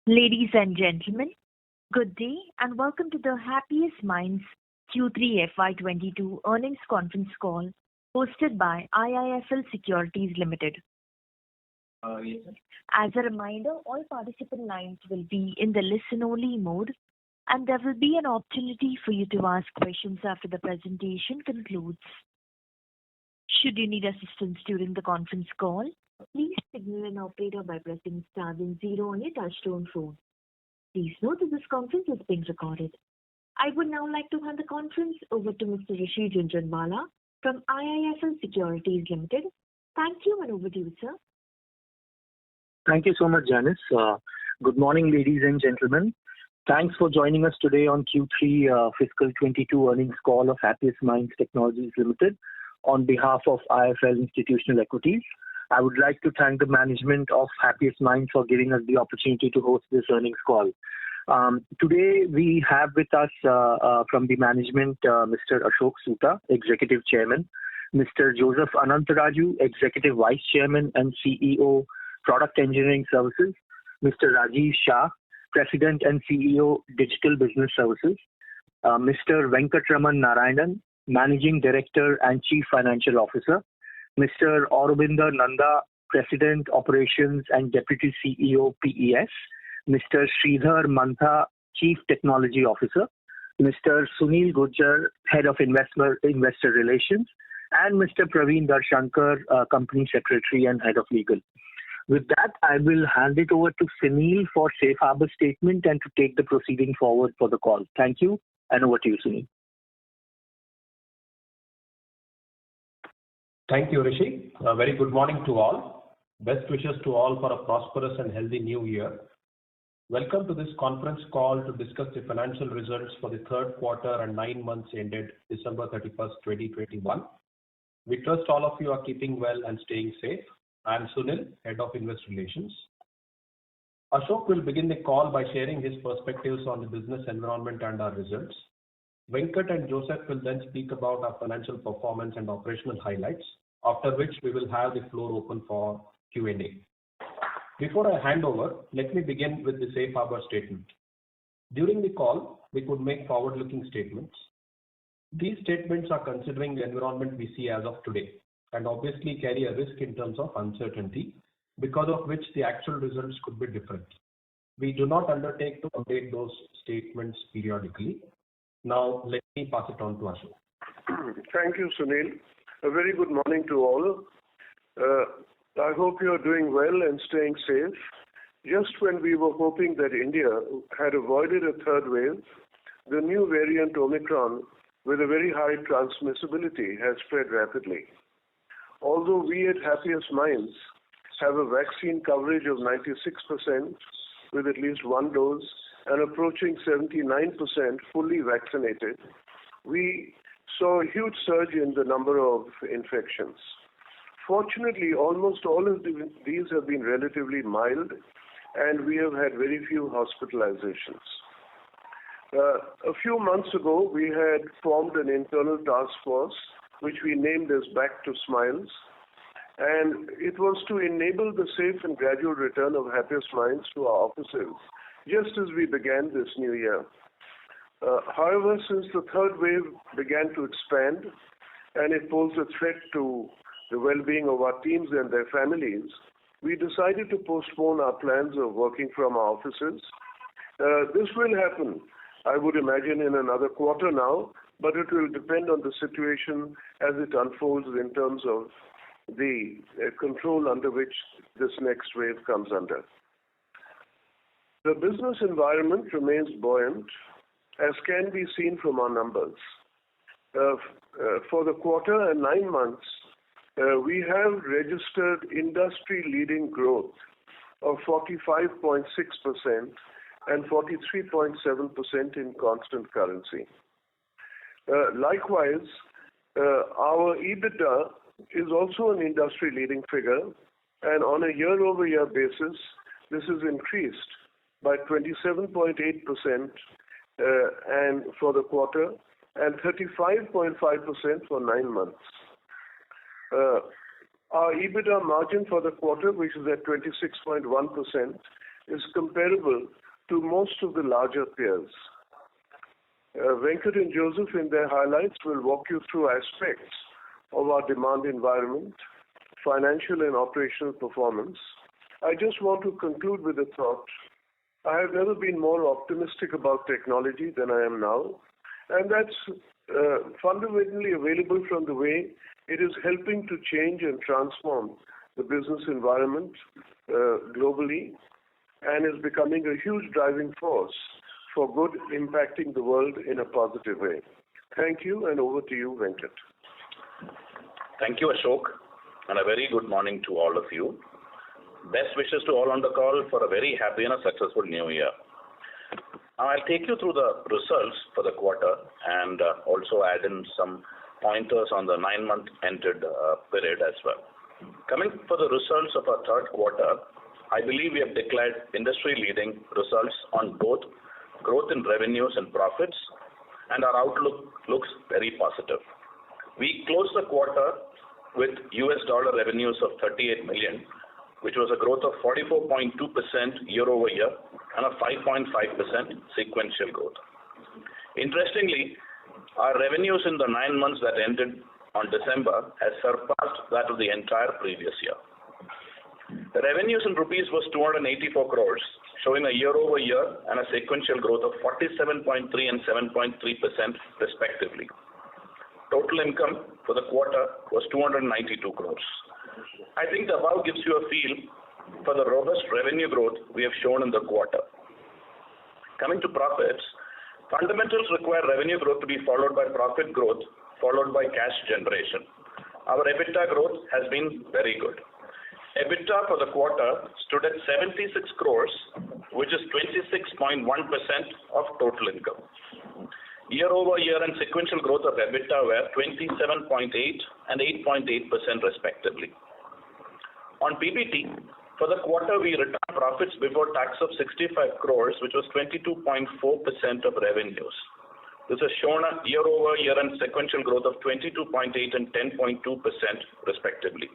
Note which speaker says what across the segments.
Speaker 1: Ladies and gentlemen, good day and welcome to the Happiest Minds Q3FY22 earnings conference call hosted by IIFL Securities Limited.
Speaker 2: Yes, sir.
Speaker 1: As a reminder, all participant lines will be in the listen-only mode, and there will be an opportunity for you to ask questions after the presentation concludes. Should you need assistance during the conference call, please signal an operator by pressing star then 0 on your touchtone phone. Please note that this conference is being recorded. I would now like to hand the conference over to Mr. Rishi Jhunjhunwala from IIFL Securities Limited. Thank you, and over to you, sir.
Speaker 2: Thank you so much, Janice. Good morning, ladies and gentlemen. Thanks for joining us today on Q3 fiscal 22 earnings call of Happiest Minds Technologies Limited on behalf of IIFL Institutional Equities. I would like to thank the management of Happiest Minds for giving us the opportunity to host this earnings call. Today we have with us from the management Mr. Ashok Soota, Executive Chairman, Mr. Joseph Anantharaju, Executive Vice Chairman and CEO, Product Engineering Services, Mr. Rajiv Shah, President and CEO, Digital Business Services, Mr. Venkatraman Narayanan, Managing Director and Chief Financial Officer, Mr. Aurobinder Nanda, President, Operations and Deputy CEO, PES, Mr. Sridhar Mantha, Chief Technology Officer, Mr. Sunil Gujjar, Head of Investor Relations, and Mr. Praveen Darshankar, Company Secretary and Head of Legal. With that, I will hand it over to Sunil for safe harbor statement and to take the proceeding forward for the call. Thank you, and over to you, Sunil.
Speaker 3: Thank you, Rishi. A very good morning to all. Best wishes to all for a prosperous and healthy new year. Welcome to this conference call to discuss the financial results for the third quarter and 9 months ended December 31st, 2021. We trust all of you are keeping well and staying safe. I am Sunil, Head of Investor Relations. Ashok will begin the call by sharing his perspectives on the business environment and our results. Venkat and Joseph will then speak about our financial performance and operational highlights, after which we will have the floor open for Q&A. Before I hand over, let me begin with the safe harbor statement. During the call, we could make forward-looking statements. These statements are considering the environment we see as of today and obviously carry a risk in terms of uncertainty, because of which the actual results could be different. We do not undertake to update those statements periodically. Now, let me pass it on to Ashok.
Speaker 4: Thank you, Sunil. A very good morning to all. I hope you are doing well and staying safe. Just when we were hoping that India had avoided a third wave, the new variant Omicron, with a very high transmissibility, has spread rapidly. Although we at Happiest Minds have a vaccine coverage of 96% with at least one dose and approaching 79% fully vaccinated, we saw a huge surge in the number of infections. Fortunately, almost all of these have been relatively mild, and we have had very few hospitalizations. A few months ago, we had formed an internal task force, which we named as Back to Smiles, and it was to enable the safe and gradual return of Happiest Minds to our offices, just as we began this new year. However, since the third wave began to expand and it posed a threat to the well-being of our teams and their families, we decided to postpone our plans of working from our offices. This will happen, I would imagine, in another quarter now, but it will depend on the situation as it unfolds in terms of the control under which this next wave comes under. The business environment remains buoyant, as can be seen from our numbers. For the quarter and 9 months, we have registered industry-leading growth of 45.6% and 43.7% in constant currency. Likewise, our EBITDA is also an industry-leading figure, and on a year-over-year basis, this has increased by 27.8% and for the quarter and 35.5% for 9 months. Our EBITDA margin for the quarter, which is at 26.1%, is comparable to most of the larger peers. Venkat and Joseph in their highlights will walk you through aspects of our demand environment, financial and operational performance. I just want to conclude with a thought. I have never been more optimistic about technology than I am now, and that's fundamentally available from the way it is helping to change and transform the business environment globally and is becoming a huge driving force for good, impacting the world in a positive way. Thank you, and over to you, Venkat.
Speaker 5: Thank you, Ashok, and a very good morning to all of you. Best wishes to all on the call for a very happy and a successful new year. Now, I'll take you through the results for the quarter and also add in some pointers on the 9-month ended period as well. Coming for the results of our third quarter, I believe we have declared industry-leading results on both growth in revenues and profits, and our outlook looks very positive. We closed the quarter with US dollar revenues of $38 million, which was a growth of 44.2% year over year and a 5.5% sequential growth. Interestingly, our revenues in the 9 months that ended on December has surpassed that of the entire previous year. The revenues in rupees was 284 crores, showing a year over year and a sequential growth of 47.3 and 7.3% respectively. Total income for the quarter was 292 crores. I think the above gives you a feel for the robust revenue growth we have shown in the quarter. Coming to profits, fundamentals require revenue growth to be followed by profit growth, followed by cash generation. Our EBITDA growth has been very good. EBITDA for the quarter stood at 76 crores, which is 26.1% of total income. Year over year and sequential growth of EBITDA were 27.8 and 8.8% respectively. On PBT, for the quarter we returned profits before tax of 65 crores, which was 22.4% of revenues. This has shown a year over year and sequential growth of 22.8 and 10.2% respectively.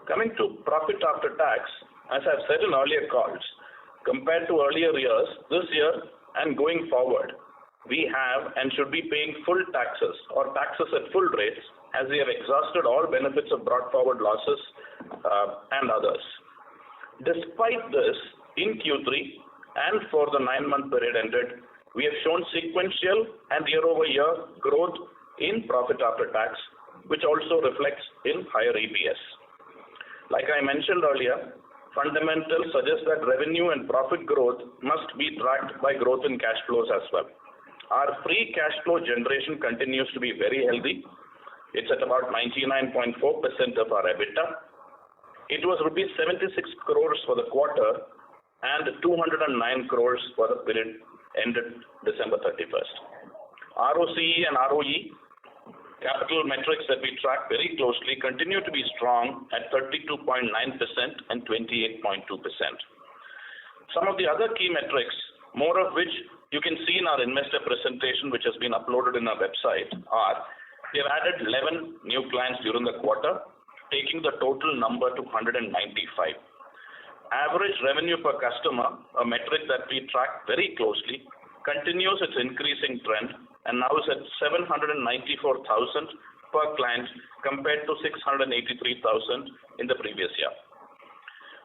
Speaker 5: Coming to profit after tax, as I've said in earlier calls, compared to earlier years, this year and going forward, we have and should be paying full taxes or taxes at full rates as we have exhausted all benefits of brought forward losses and others. Despite this, in Q3 and for the 9-month period ended, we have shown sequential and year-over-year growth in profit after tax, which also reflects in higher EPS. Like I mentioned earlier, fundamentals suggest that revenue and profit growth must be tracked by growth in cash flows as well. Our free cash flow generation continues to be very healthy. It's at about 99.4% of our EBITDA. It was rupees 76 crores for the quarter and 209 crores for the period ended December 31st. ROCE and ROE, capital metrics that we track very closely, continue to be strong at 32.9% and 28.2%. Some of the other key metrics, more of which you can see in our investor presentation, which has been uploaded in our website, are we have added 11 new clients during the quarter, taking the total number to 195. Average revenue per customer, a metric that we track very closely, continues its increasing trend and now is at 794,000 per client compared to 683,000 in the previous year.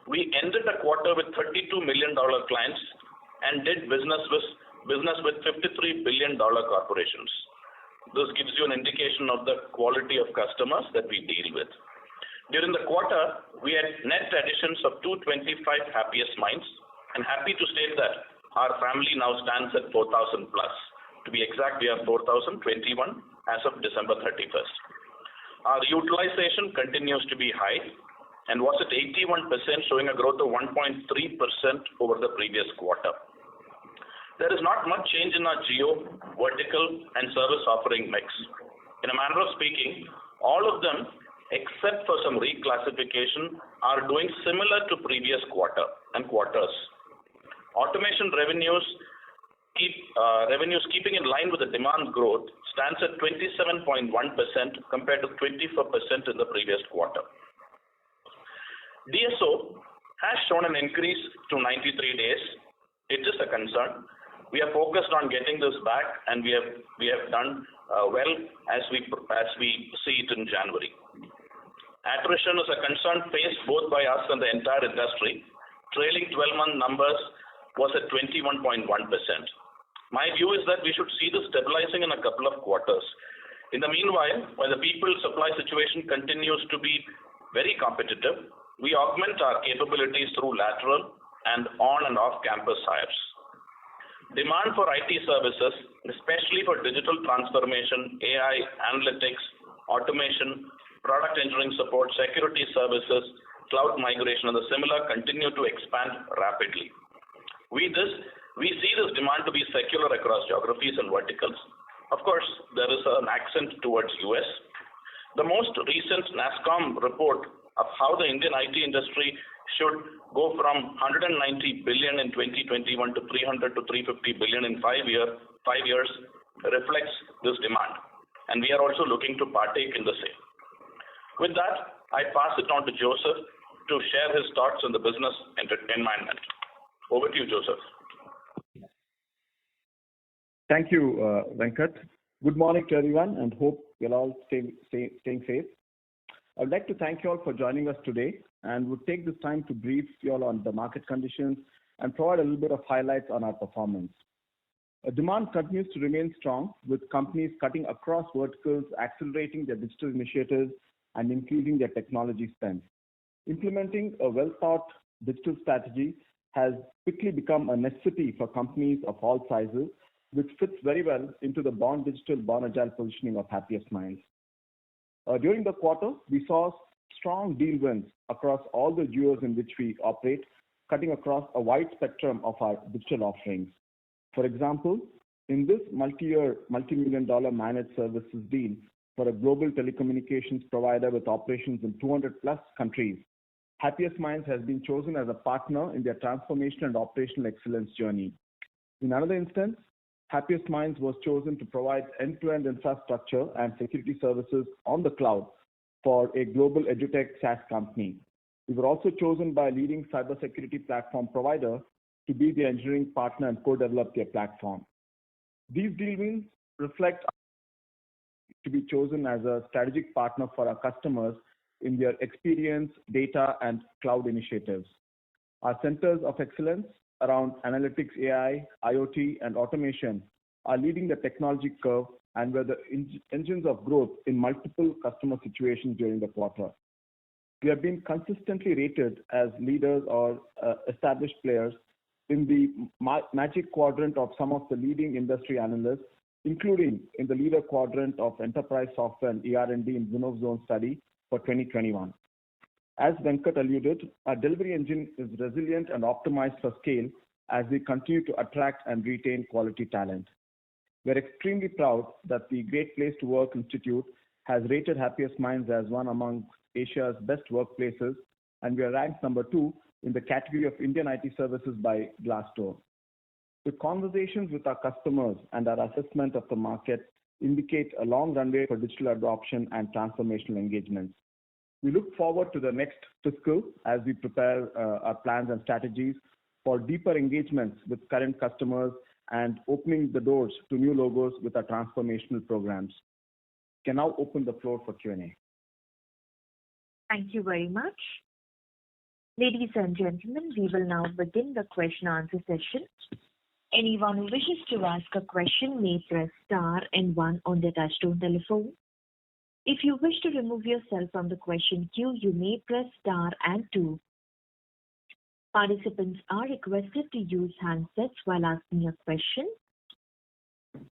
Speaker 5: We ended the quarter with $32 million clients and did business with $53 billion corporations. This gives you an indication of the quality of customers that we deal with. During the quarter, we had net additions of 225 Happiest Minds, and happy to state that our family now stands at 4,000 plus. To be exact, we have 4,021 as of December 31st. Our utilization continues to be high and was at 81%, showing a growth of 1.3% over the previous quarter. There is not much change in our geo, vertical, and service offering mix. In a manner of speaking, all of them, except for some reclassification, are doing similar to previous quarter and quarters. Automation revenues keeping in line with the demand growth stands at 27.1% compared to 24% in the previous quarter. DSO has shown an increase to 93 days. It is a concern. We are focused on getting this back, and we have done well as we see it in January. Attrition is a concern faced both by us and the entire industry. Trailing 12-month numbers was at 21.1%. My view is that we should see this stabilizing in a couple of quarters. In the meanwhile, while the people supply situation continues to be very competitive, we augment our capabilities through lateral and on and off campus hires. Demand for IT services, especially for digital transformation, AI, analytics, automation, product engineering support, security services, cloud migration, and the similar continue to expand rapidly. We see this demand to be secular across geographies and verticals. Of course, there is an accent towards US. The most recent NASSCOM report of how the Indian IT industry should go from 190 billion in 2021 to 300 to 350 billion in 5 years reflects this demand, and we are also looking to partake in the same. With that, I pass it on to Joseph to share his thoughts on the business environment. Over to you, Joseph.
Speaker 6: Thank you, Venkat. Good morning to everyone, and hope you're all staying safe. I'd like to thank you all for joining us today, and we'll take this time to brief you all on the market conditions and provide a little bit of highlights on our performance. Demand continues to remain strong, with companies cutting across verticals, accelerating their digital initiatives, and increasing their technology spend. Implementing a well-thought digital strategy has quickly become a necessity for companies of all sizes, which fits very well into the born digital, born agile positioning of Happiest Minds. During the quarter, we saw strong deal wins across all the geos in which we operate, cutting across a wide spectrum of our digital offerings. For example, in this multi-million-dollar managed services deal for a global telecommunications provider with operations in 200 plus countries, Happiest Minds has been chosen as a partner in their transformation and operational excellence journey. In another instance, Happiest Minds was chosen to provide end-to-end infrastructure and security services on the cloud for a global edutech SaaS company. We were also chosen by a leading cybersecurity platform provider to be the engineering partner and co-develop their platform. These deal wins reflect to be chosen as a strategic partner for our customers in their experience, data, and cloud initiatives. Our centers of excellence around analytics, AI, IoT, and automation are leading the technology curve and were the engines of growth in multiple customer situations during the quarter. We have been consistently rated as leaders or established players in the magic quadrant of some of the leading industry analysts, including in the leader quadrant of enterprise software and ER&D in Zinnov Zone study for 2021. As Venkat alluded, our delivery engine is resilient and optimized for scale as we continue to attract and retain quality talent. We're extremely proud that the Great Place to Work Institute has rated Happiest Minds as one among Asia's best workplaces, and we are ranked number 2 in the category of Indian IT services by Glassdoor. The conversations with our customers and our assessment of the market indicate a long runway for digital adoption and transformational engagements. We look forward to the next fiscal as we prepare our plans and strategies for deeper engagements with current customers and opening the doors to new logos with our transformational programs. Can now open the floor for Q&A.
Speaker 1: Thank you very much. Ladies and gentlemen, we will now begin the question answer session. Anyone who wishes to ask a question may press star and 1 on their touchtone telephone. If you wish to remove yourself from the question queue, you may press star and 2. Participants are requested to use handsets while asking a question.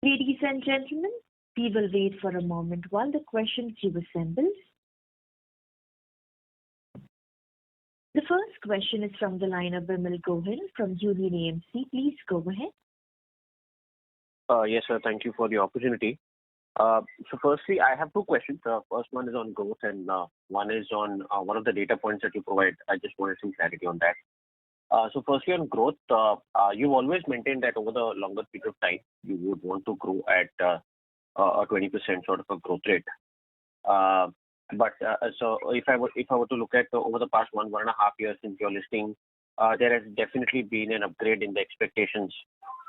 Speaker 1: Ladies and gentlemen, we will wait for a moment while the question queue assembles. The first question is from the line of Vimal Gohil from Union AMC. Please go ahead.
Speaker 7: Yes, sir. Thank you for the opportunity. So firstly, I have 2 questions. First one is on growth and one is on one of the data points that you provide. I just wanted some clarity on that. So firstly on growth, you've always maintained that over the longer period of time, you would want to grow at a 20% sort of a growth rate. But so if I were to look at over the past 1.5 years since your listing, there has definitely been an upgrade in the expectations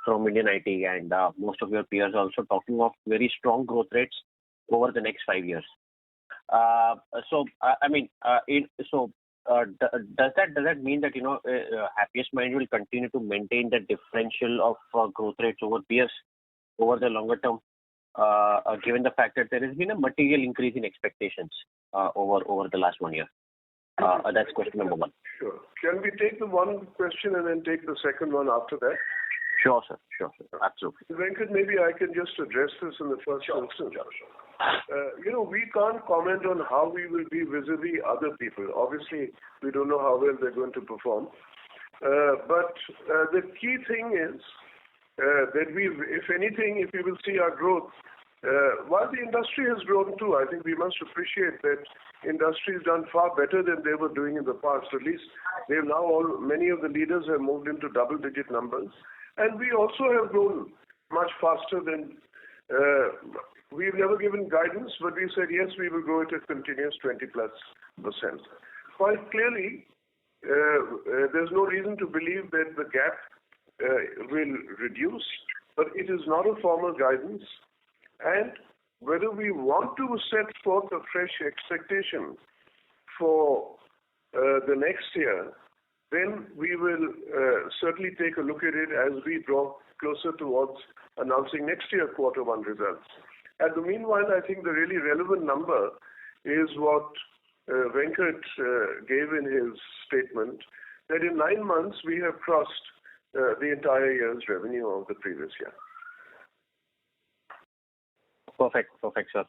Speaker 7: from Indian IT, and most of your peers also talking of very strong growth rates over the next 5 years. Does that mean that Happiest Mind will continue to maintain the differential of growth rates over peers over the longer term, given the fact that there has been a material increase in expectations over the last 1 year? That's question number one.
Speaker 4: Sure. Can we take the one question and then take the second one after that?
Speaker 7: Sure, sir. Absolutely.
Speaker 4: Venkat, maybe I can just address this in the first instance. We can't comment on how we will be vis-a-vis other people. Obviously, we don't know how well they're going to perform. But the key thing is that if anything, if you will see our growth, while the industry has grown too, I think we must appreciate that industry has done far better than they were doing in the past. At least they've now many of the leaders have moved into double-digit numbers. And we also have grown much faster than, we've never given guidance, but we said, yes, we will grow at a continuous 20+%. Quite clearly, there's no reason to believe that the gap will reduce, but it is not a formal guidance. And whether we want to set forth a fresh expectation for the next year, then we will certainly take a look at it as we draw closer towards announcing next year Q1 results. At the meanwhile, I think the really relevant number is what Venkat gave in his statement, that in 9 months we have crossed the entire year's revenue of the previous year.
Speaker 7: Perfect, sir.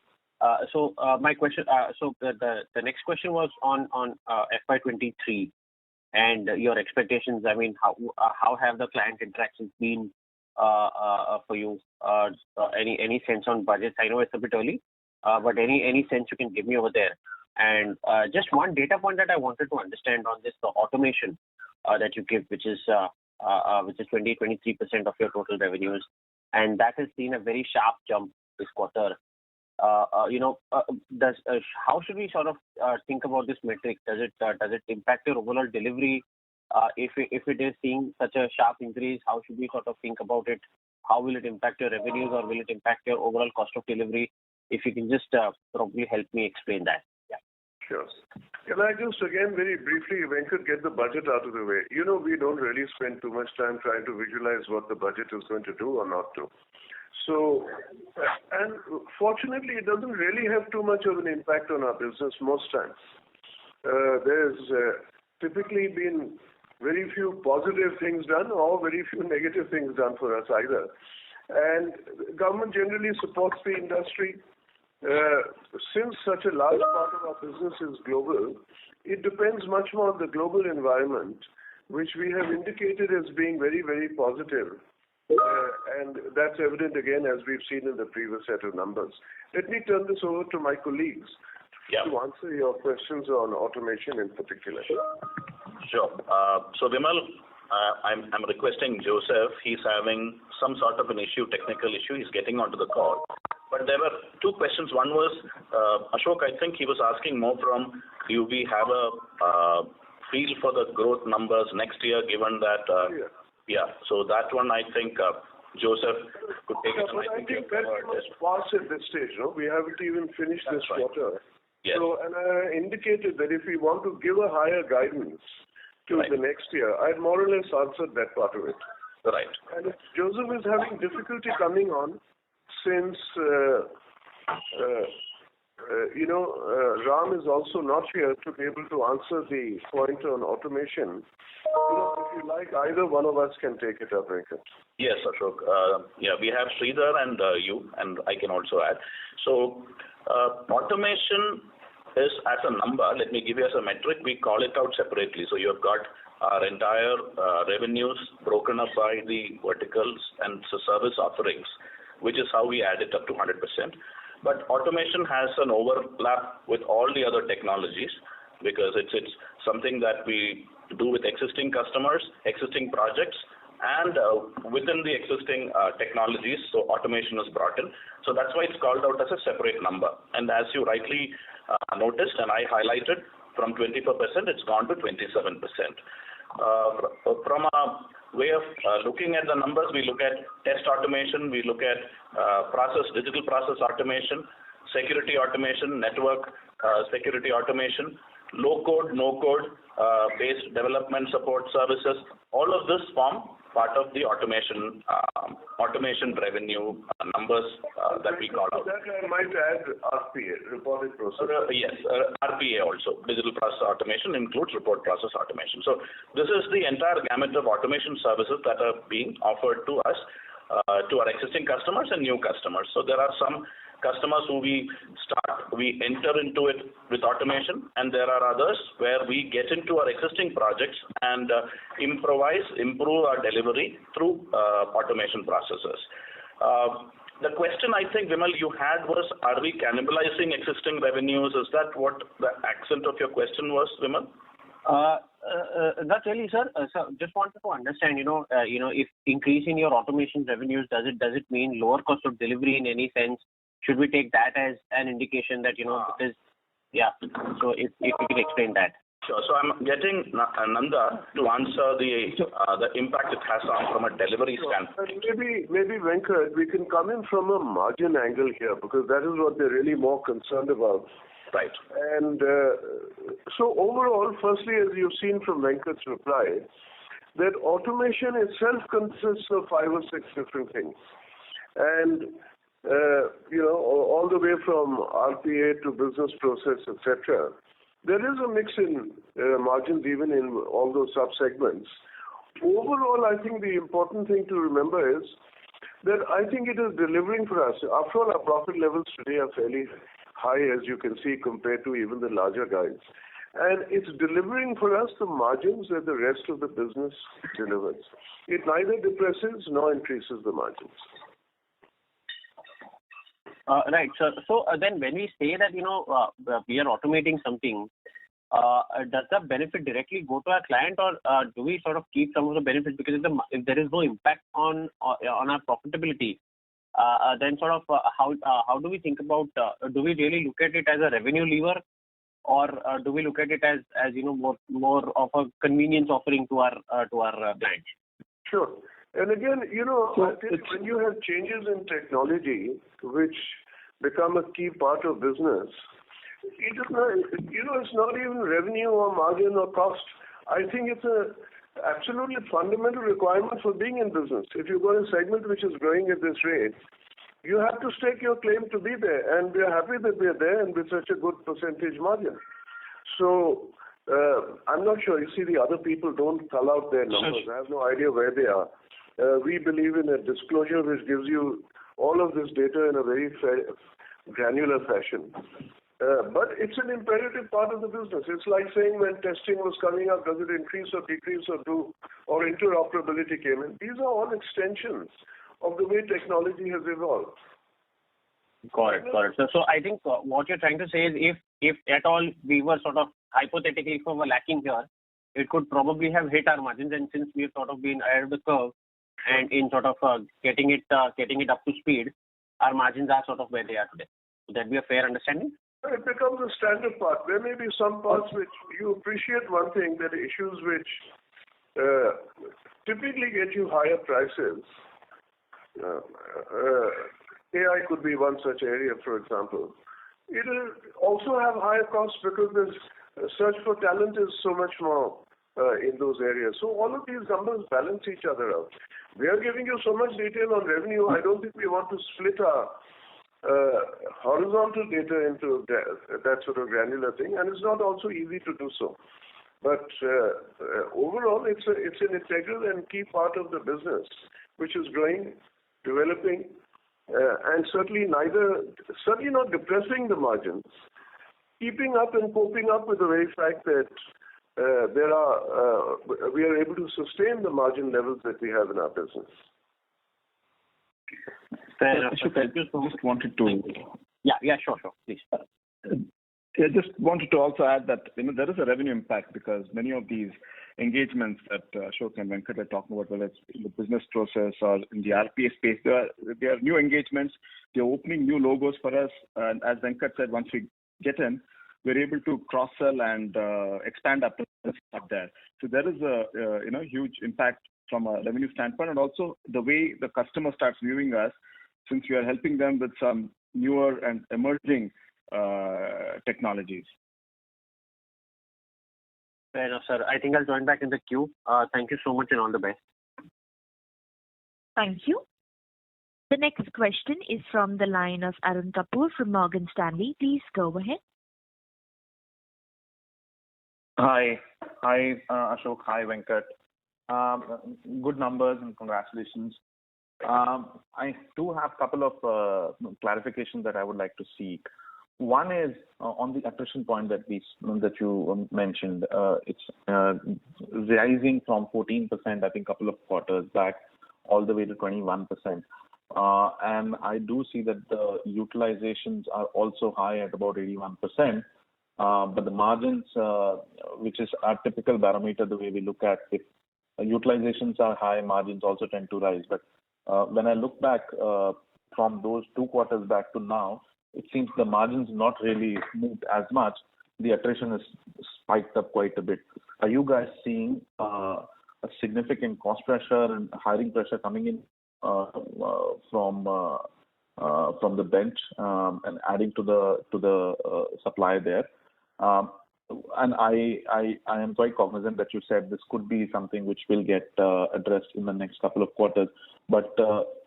Speaker 7: So my question, the next question was on FY23 and your expectations. I mean, how have the client interactions been for you? Any sense on budgets? I know it's a bit early, but any sense you can give me over there? And just one data point that I wanted to understand on this, the automation that you give, which is 23% of your total revenues, and that has seen a very sharp jump this quarter. How should we sort of think about this metric? Does it impact your overall delivery? If it is seeing such a sharp increase, how should we sort of think about it? How will it impact your revenues, or will it impact your overall cost of delivery? If you can just probably help me explain that. Yeah.
Speaker 4: Sure. Can I just again very briefly, Venkat, get the budget out of the way? We don't really spend too much time trying to visualize what the budget is going to do or not do. So, and fortunately, it doesn't really have too much of an impact on our business most times. There's typically been very few positive things done or very few negative things done for us either. And government generally supports the industry. Since such a large part of our business is global, it depends much more on the global environment, which we have indicated as being very, very positive. And that's evident again as we've seen in the previous set of numbers. Let me turn this over to my colleagues to answer your questions on automation in particular.
Speaker 5: Sure. So Vimal, I'm requesting Joseph. He's having some sort of an issue, technical issue. He's getting onto the call. But there were two questions. One was, Ashok, I think he was asking more from, do we have a feel for the growth numbers next year, given that so that one I think Joseph could take it.
Speaker 4: I think that was fast at this stage. We haven't even finished this quarter.
Speaker 5: Yes.
Speaker 4: So, and I indicated that if we want to give a higher guidance to the next year, I'd more or less answered that part of it.
Speaker 5: Right.
Speaker 4: And if Joseph is having difficulty coming on, since Ram is also not here to be able to answer the point on automation. If you like, either one of us can take it up, Venkat.
Speaker 5: Yes, Ashok. We have Sridhar and you, and I can also add. So, automation is as a number. Let me give you as a metric. We call it out separately. So you've got our entire revenues broken up by the verticals and service offerings, which is how we add it up to 100%. But automation has an overlap with all the other technologies because it's something that we do with existing customers, existing projects, and within the existing technologies. So automation is brought in. So that's why it's called out as a separate number. And as you rightly noticed and I highlighted. From 24%, it's gone to 27%. From a way of looking at the numbers, we look at test automation, we look at digital process automation, security automation, network security automation, low code, no code based development support services. All of this form part of the automation revenue numbers that we call out.
Speaker 4: That I might add RPA, reported process.
Speaker 5: Yes, RPA also. Digital process automation includes report process automation. So this is the entire gamut of automation services that are being offered to us, to our existing customers and new customers. So there are some customers who we enter into it with automation, and there are others where we get into our existing projects and improve our delivery through automation processes. The question I think, Vimal, you had was, are we cannibalizing existing revenues? Is that what the accent of your question was, Vimal?
Speaker 7: Not really, sir. So just wanted to understand, if increasing your automation revenues, does it mean lower cost of delivery in any sense? Should we take that as an indication that, because, yeah, so if you can explain that.
Speaker 5: Sure. So I'm getting Nanda to answer the impact it has on from a delivery standpoint.
Speaker 4: Maybe Venkat, we can come in from a margin angle here because that is what they're really more concerned about.
Speaker 5: Right.
Speaker 4: And so overall, firstly, as you've seen from Venkat's reply, that automation itself consists of 5 or 6 different things. And all the way from RPA to business process, etc. There is a mix in margins even in all those sub-segments. Overall, I think the important thing to remember is that I think it is delivering for us. After all, our profit levels today are fairly high, as you can see, compared to even the larger guys. And it's delivering for us the margins that the rest of the business delivers. It neither depresses nor increases the margins.
Speaker 7: Right. So then when we say that, we are automating something, does the benefit directly go to our client, or do we sort of keep some of the benefits? Because if there is no impact on our profitability, then sort of how do we think about, do we really look at it as a revenue lever, or do we look at it as more of a convenience offering to our clients?
Speaker 4: Sure. And again, I think when you have changes in technology which become a key part of business, it is not, it's not even revenue or margin or cost. I think it's a absolutely fundamental requirement for being in business. If you've got a segment which is growing at this rate, you have to stake your claim to be there, and we are happy that we are there and with such a good percentage margin. So I'm not sure. You see, the other people don't call out their numbers. I have no idea where they are. We believe in a disclosure which gives you all of this data in a very granular fashion. But it's an imperative part of the business. It's like saying when testing was coming up, does it increase or decrease or interoperability came in? These are all extensions of the way technology has evolved.
Speaker 7: Got it. So I think what you're trying to say is if at all we were sort of hypothetically, if we were lacking here, it could probably have hit our margins, and since we've sort of been ahead of the curve and in sort of getting it up to speed, our margins are sort of where they are today. Would that be a fair understanding?
Speaker 4: It becomes a standard part. There may be some parts which you appreciate one thing, that issues which typically get you higher prices. AI could be one such area, for example. It will also have higher costs because the search for talent is so much more in those areas. So all of these numbers balance each other out. We are giving you so much detail on revenue. I don't think we want to split our horizontal data into that sort of granular thing, and it's not also easy to do so. But overall, it's an integral and key part of the business, which is growing, developing, and certainly not depressing the margins, keeping up and coping up with the very fact that we are able to sustain the margin levels that we have in our business.
Speaker 6: Ashok, I just wanted to...
Speaker 7: Yeah, sure, please.
Speaker 6: I just wanted to also add that there is a revenue impact because many of these engagements that Ashok and Venkat are talking about, whether it's in the business process or in the RPA space, they are new engagements. They're opening new logos for us. And as Venkat said, once we get in, we're able to cross-sell and expand our presence up there. So there is a huge impact from a revenue standpoint, and also the way the customer starts viewing us, since we are helping them with some newer and emerging technologies.
Speaker 7: Fair enough, sir. I think I'll join back in the queue. Thank you so much and all the best.
Speaker 1: Thank you. The next question is from the line of Arun Kapoor from Morgan Stanley. Please go ahead.
Speaker 8: Hi, Ashok. Hi, Venkat. Good numbers and congratulations. I do have a couple of clarifications that I would like to seek. One is on the attrition point that you mentioned. It's rising from 14%, I think, a couple of quarters back, all the way to 21%. And I do see that the utilizations are also high at about 81%. But the margins, which is our typical barometer, the way we look at it, utilizations are high, margins also tend to rise. But when I look back from those 2 quarters back to now, it seems the margins not really moved as much. The attrition has spiked up quite a bit. Are you guys seeing a significant cost pressure and hiring pressure coming in from the bench and adding to the supply there? And I am quite cognizant that you said this could be something which will get addressed in the next couple of quarters. But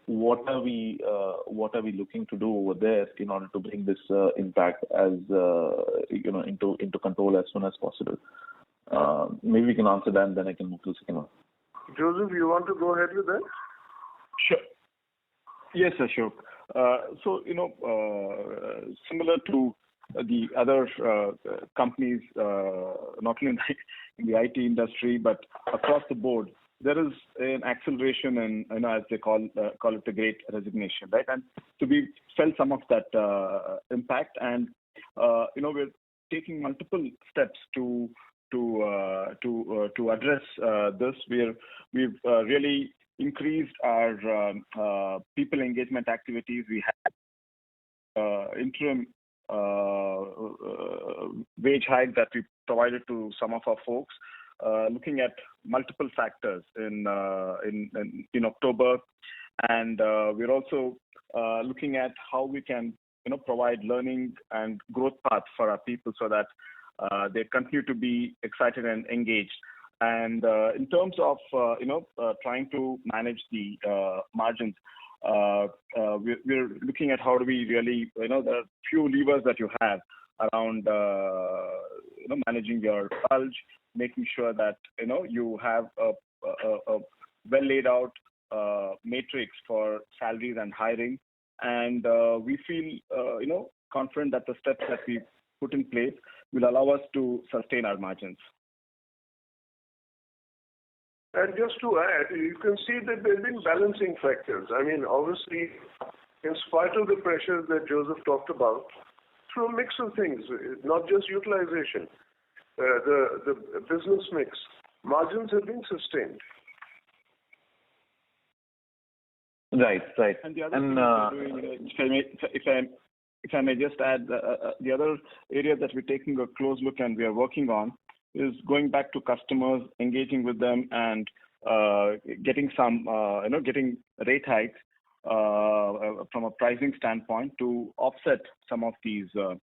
Speaker 8: what are we looking to do over there in order to bring this impact as into control as soon as possible? Maybe we can answer that, and then I can move to the second one.
Speaker 4: Joseph, you want to go ahead with that?
Speaker 6: Sure. Yes, Ashok. So similar to the other companies, not only in the IT industry but across the board, there is an acceleration in, as they call it, the Great Resignation, right? And so we felt some of that impact, and we're taking multiple steps to address this. We've really increased our people engagement activities. We had interim wage hike that we provided to some of our folks, looking at multiple factors in October, and we're also looking at how we can provide learning and growth paths for our people so that they continue to be excited and engaged. And in terms of trying to manage the margins, we're looking at how do we really there are few levers that you have around managing your bulge, making sure that you have a well laid out matrix for salaries and hiring, and we feel confident that the steps that we put in place will allow us to sustain our margins.
Speaker 4: And just to add, you can see that there have been balancing factors. I mean, obviously, in spite of the pressures that Joseph talked about, through a mix of things, not just utilization, the business mix, margins have been sustained.
Speaker 8: Right.
Speaker 6: And the other thing we're doing, if I may just add, the other area that we're taking a close look and we are working on is going back to customers, engaging with them, and getting some, getting rate hikes from a pricing standpoint to offset some of these the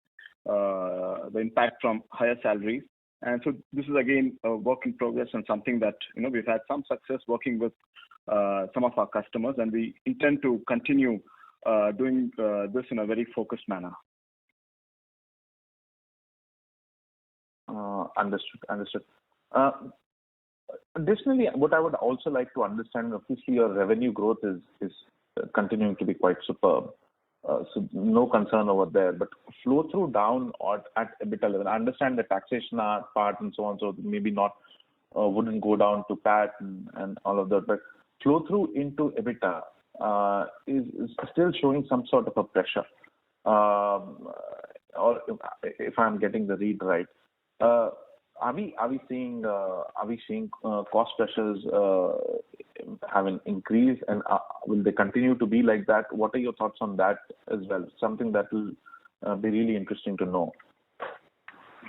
Speaker 6: impact from higher salaries. And so this is again a work in progress and something that we've had some success working with some of our customers, and we intend to continue doing this in a very focused manner.
Speaker 8: Understood. Additionally, what I would also like to understand, obviously your revenue growth is continuing to be quite superb. So no concern over there, but flow through down or at EBITDA level. I understand the taxation part and so on, so maybe not wouldn't go down to PAT and all of that, but flow through into EBITDA is still showing some sort of a pressure. Or if I'm getting the read right. Are we seeing cost pressures having increased, and will they continue to be like that? What are your thoughts on that as well? Something that will be really interesting to know.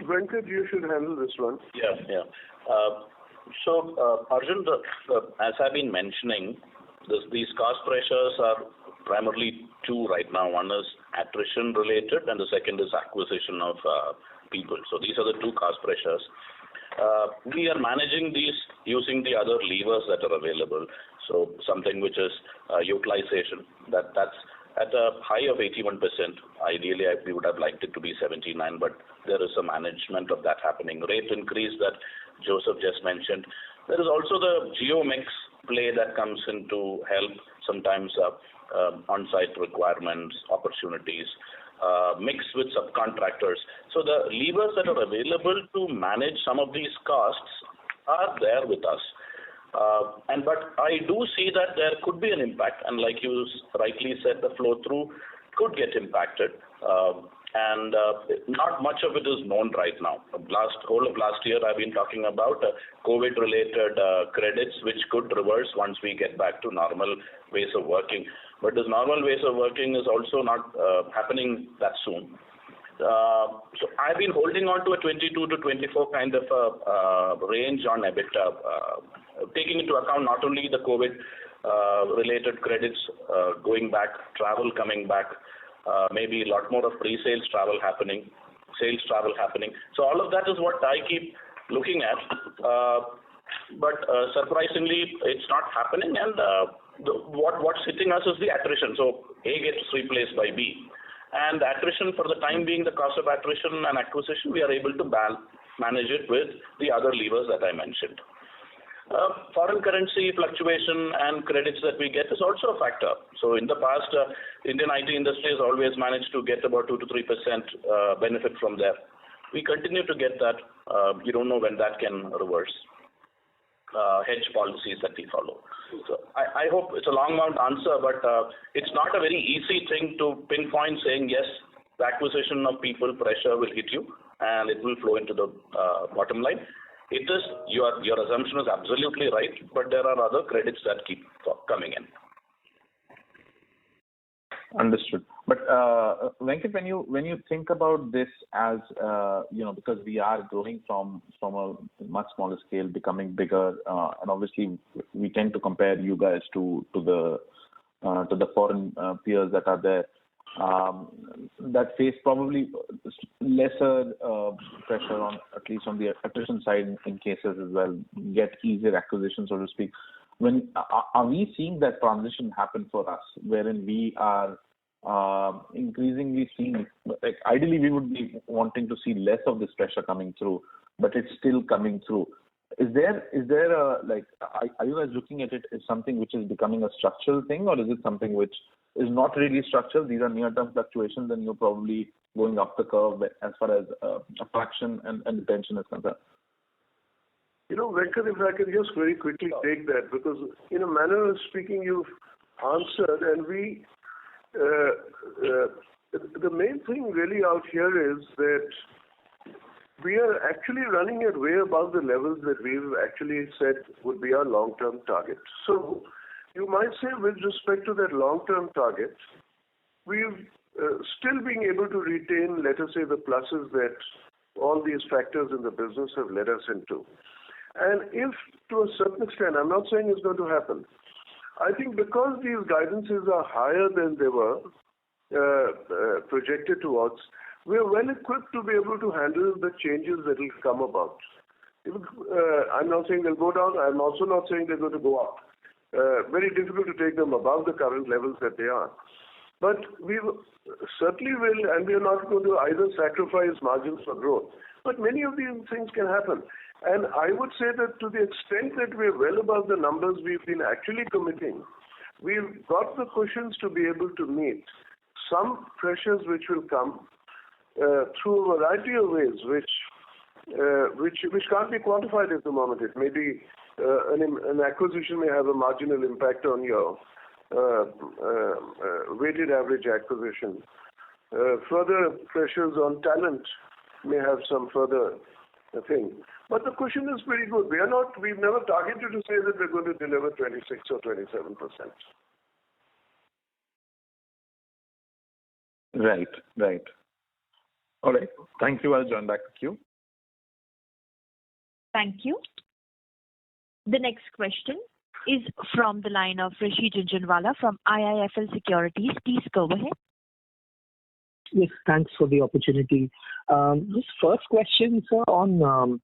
Speaker 4: Venkat, you should handle this one.
Speaker 5: Yeah. Arjun, as I've been mentioning, these cost pressures are primarily two right now. One is attrition related, and the second is acquisition of people. So these are the two cost pressures. We are managing these using the other levers that are available. So something which is utilization, that's at a high of 81%. Ideally, we would have liked it to be 79, but there is a management of that happening. Rate increase that Joseph just mentioned. There is also the geo mix play that comes into help, sometimes on-site requirements, opportunities, mix with subcontractors. So the levers that are available to manage some of these costs are there with us. But I do see that there could be an impact, and like you rightly said, the flow through could get impacted. Not much of it is known right now. Whole of last year, I've been talking about COVID-related credits, which could reverse once we get back to normal ways of working. But this normal ways of working is also not happening that soon. So I've been holding on to a 22 to 24 kind of range on EBITDA, taking into account not only the COVID-related credits going back, travel coming back, maybe a lot more of pre-sales travel happening, sales travel happening. So all of that is what I keep looking at. But surprisingly, it's not happening, and what's hitting us is the attrition. So A gets replaced by B. And attrition, for the time being, the cost of attrition and acquisition, we are able to manage it with the other levers that I mentioned. Foreign currency fluctuation and credits that we get is also a factor. So in the past, Indian IT industry has always managed to get about 2 to 3% benefit from there. We continue to get that. You don't know when that can reverse. Hedge policies that we follow. So I hope it's a long-bound answer, but it's not a very easy thing to pinpoint saying, yes, the acquisition of people pressure will hit you and it will flow into the bottom line. It is, your assumption is absolutely right, but there are other credits that keep coming in.
Speaker 8: Understood. But Venkat, when you think about this as because we are growing from a much smaller scale, becoming bigger, and obviously we tend to compare you guys to the foreign peers that are there that face probably lesser pressure on, at least on the attrition side in cases as well, get easier acquisition, so to speak. Are we seeing that transition happen for us, wherein we are increasingly seeing, like, ideally we would be wanting to see less of this pressure coming through, but it's still coming through? Is there are you guys looking at it as something which is becoming a structural thing, or is it something which is not really structural? These are near-term fluctuations, and you're probably going up the curve as far as attraction and retention is concerned.
Speaker 4: Venkat, if I can just very quickly take that, because in a manner of speaking, you've answered, and the main thing really out here is that we are actually running it way above the levels that we've actually said would be our long-term target. So you might say, with respect to that long-term target, we've still being able to retain, let us say, the pluses that all these factors in the business have led us into. And if, to a certain extent, I'm not saying it's going to happen, I think because these guidances are higher than they were projected towards, we are well equipped to be able to handle the changes that will come about. I'm not saying they'll go down. I'm also not saying they're going to go up. Very difficult to take them above the current levels that they are. But we certainly will, and we are not going to either sacrifice margins for growth. But many of these things can happen. And I would say that to the extent that we're well above the numbers we've been actually committing, we've got the cushions to be able to meet some pressures which will come through a variety of ways, which can't be quantified at the moment. It may be an acquisition may have a marginal impact on your weighted average acquisition. Further pressures on talent may have some further thing. But the cushion is pretty good. We've never targeted to say that we're going to deliver 26 or 27%.
Speaker 8: Right. All right. Thank you. I'll join back with you.
Speaker 1: Thank you. The next question is from the line of Rishi Jhunjhunwala from IIFL Securities. Please go ahead.
Speaker 2: Yes, thanks for the opportunity. This first question, sir, on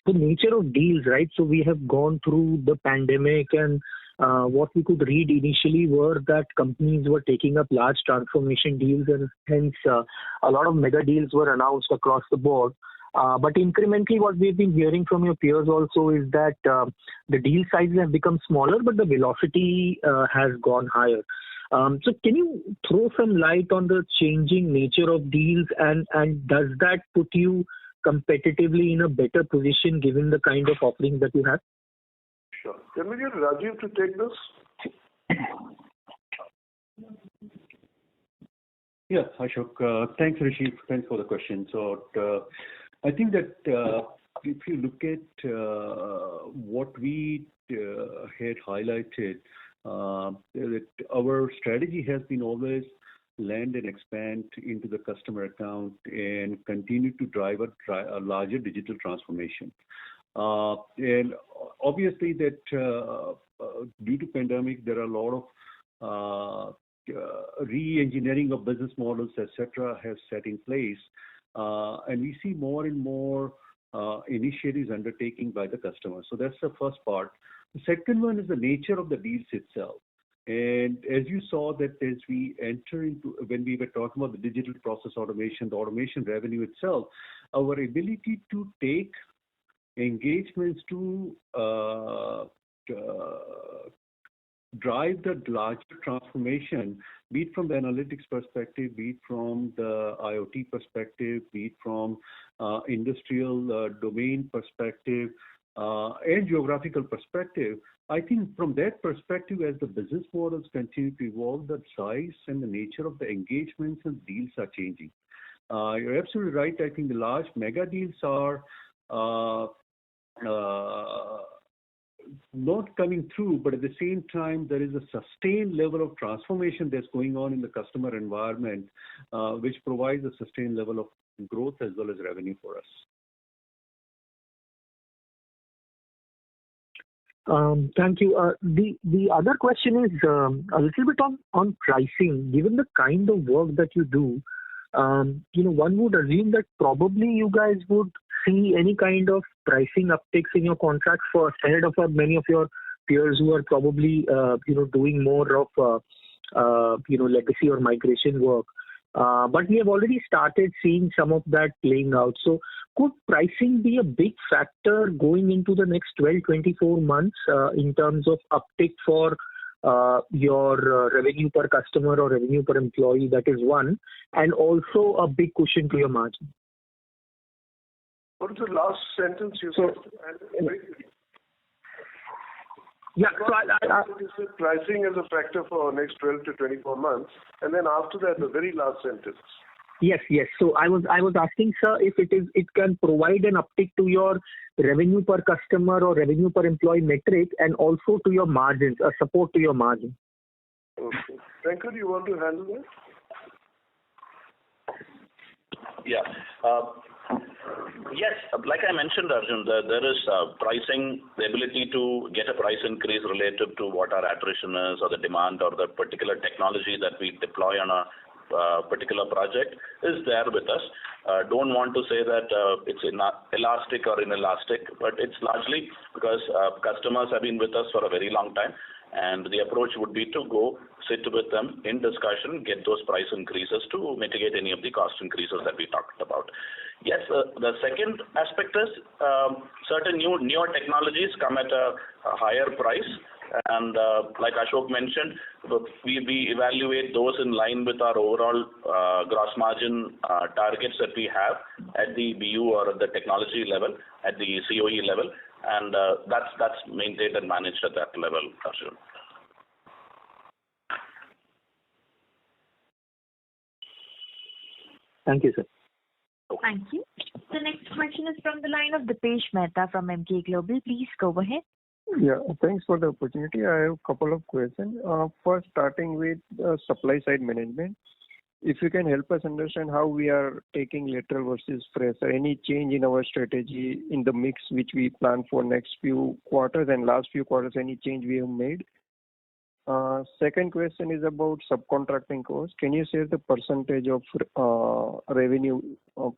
Speaker 2: the nature of deals, right? So we have gone through the pandemic, and what we could read initially were that companies were taking up large transformation deals, and hence a lot of mega deals were announced across the board. But incrementally, what we've been hearing from your peers also is that the deal sizes have become smaller, but the velocity has gone higher. So can you throw some light on the changing nature of deals, and does that put you competitively in a better position given the kind of offerings that you have?
Speaker 4: Sure. Can we get Rajiv to take this?
Speaker 9: Yeah, Ashok. Thanks, Rishi. Thanks for the question. So I think that if you look at what we had highlighted, that our strategy has been always land and expand into the customer account and continue to drive a larger digital transformation. And obviously that due to pandemic, there are a lot of re-engineering of business models, etc., have set in place. And we see more and more initiatives undertaken by the customer. So that's the first part. The second one is the nature of the deals itself. And as you saw that as we enter into, when we were talking about the digital process automation, the automation revenue itself, our ability to take engagements to drive the larger transformation, be it from the analytics perspective, be it from the IoT perspective, be it from industrial domain perspective, and geographical perspective. I think from that perspective, as the business models continue to evolve, the size and the nature of the engagements and deals are changing. You're absolutely right. I think the large mega deals are not coming through, but at the same time, there is a sustained level of transformation that's going on in the customer environment, which provides a sustained level of growth as well as revenue for us.
Speaker 2: Thank you. The other question is a little bit on pricing. Given the kind of work that you do, one would assume that probably you guys would see any kind of pricing upticks in your contracts for ahead of many of your peers who are probably doing more of legacy or migration work. But we have already started seeing some of that playing out. So could pricing be a big factor going into the next 12-24 months in terms of uptick for your revenue per customer or revenue per employee? That is one. And also a big cushion to your margin.
Speaker 4: What is the last sentence you said?
Speaker 2: Yeah, so
Speaker 4: you said pricing as a factor for next 12 to 24 months, and then after that, the very last sentence.
Speaker 2: Yes. So I was asking, sir, if it can provide an uptick to your revenue per customer or revenue per employee metric, and also to your margins, a support to your margin.
Speaker 4: Okay. Venkat, you want to handle that?
Speaker 5: Yeah. Yes, like I mentioned, Arjun, there is pricing, the ability to get a price increase relative to what our attrition is or the demand or the particular technology that we deploy on a particular project is there with us. Don't want to say that it's elastic or inelastic, but it's largely because customers have been with us for a very long time, and the approach would be to go sit with them in discussion, get those price increases to mitigate any of the cost increases that we talked about. Yes, the second aspect is certain newer technologies come at a higher price, and like Ashok mentioned, we evaluate those in line with our overall gross margin targets that we have at the BU or at the technology level, at the COE level, and that's maintained and managed at that level, Ashok.
Speaker 2: Thank you, sir.
Speaker 1: Thank you. The next question is from the line of Dipesh Mehta from Emkay Global. Please go ahead.
Speaker 10: Yeah, thanks for the opportunity. I have a couple of questions. First, starting with supply side management. if you can help us understand how we are taking lateral versus fresher, any change in our strategy in the mix which we plan for next few quarters and last few quarters, any change we have made? Second question is about subcontracting cost. Can you share the percentage of revenue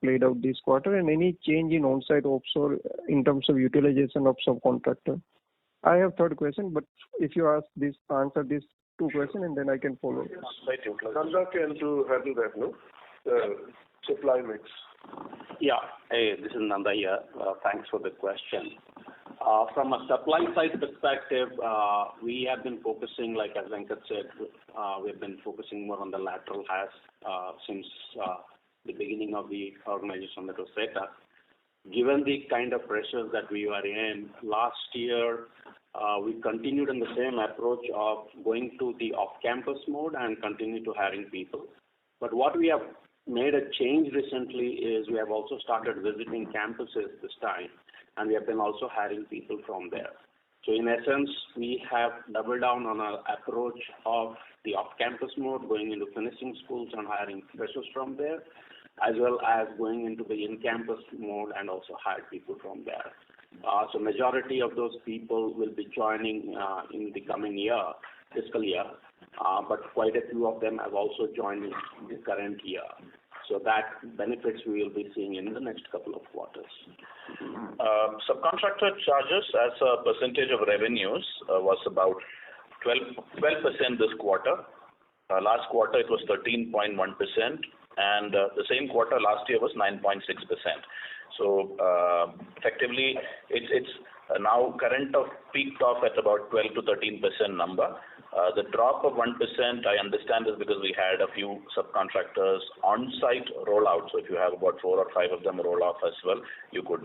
Speaker 10: played out this quarter, and any change in on-site offshore in terms of utilization of subcontractor? I have third question, but if you answer these two questions, and then I can follow.
Speaker 4: Nanda can handle that, no? Supply mix.
Speaker 7: Yeah. Hey, this is Nanda here. Thanks for the question. From a supply side perspective, we have been focusing, like as Venkat said, we've been focusing more on the lateral hires since the beginning of the organization that was set up. Given the kind of pressures that we were in last year, we continued in the same approach of going to the off-campus mode and continue to hiring people. But what we have made a change recently is we have also started visiting campuses this time, and we have been also hiring people from there. So in essence, we have doubled down on our approach of the off-campus mode, going into finishing schools and hiring freshers from there, as well as going into the in-campus mode and also hire people from there. So majority of those people will be joining in the coming year, fiscal year, but quite a few of them have also joined in the current year. So that benefits we will be seeing in the next couple of quarters.
Speaker 5: Subcontractor charges as a percentage of revenues was about 12% this quarter. Last quarter it was 13.1%, and the same quarter last year was 9.6%. So effectively, it's now peaked off at about 12 to 13% number. The drop of 1%, I understand, is because we had a few subcontractors on-site rollout. So if you have about 4 or 5 of them roll off as well, you could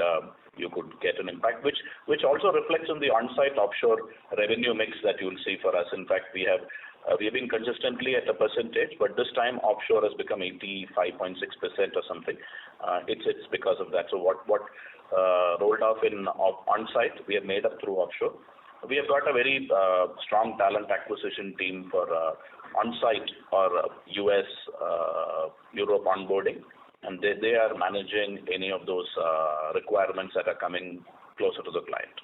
Speaker 5: get an impact, which also reflects on the on-site offshore revenue mix that you will see for us. In fact, we have been consistently at a percentage, but this time offshore has become 85.6% or something. It's because of that. So what rolled off in on-site, we have made up through offshore. We have got a very strong talent acquisition team for on-site or US, Europe onboarding, and they are managing any of those requirements that are coming closer to the client.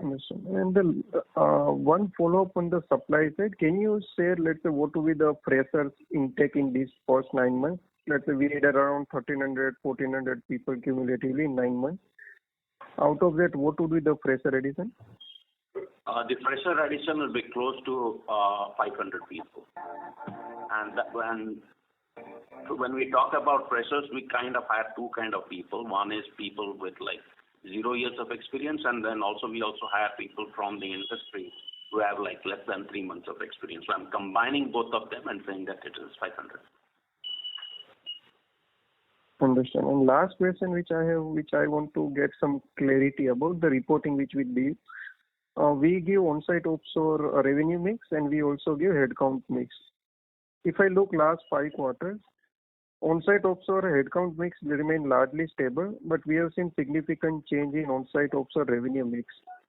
Speaker 10: Understood. And then one follow-up on the supply side, can you share, let's say, what will be the freshers intake in these first 9 months? Let's say we had around 1,300, 1,400 people cumulatively in 9 months. Out of that, what would be the fresher addition?
Speaker 7: The fresher addition will be close to 500 people. And when we talk about freshers, we kind of hire two kind of people. One is people with like 0 years of experience, and then we also hire people from the industry who have like less than 3 months of experience. So I'm combining both of them and saying that it is 500.
Speaker 10: Understand. And last question which I have, which I want to get some clarity about, the reporting which we do. We give on-site offshore revenue mix, and we also give headcount mix. If I look last 5 quarters, on-site offshore headcount mix will remain largely stable, but we have seen significant change in on-site offshore revenue mix,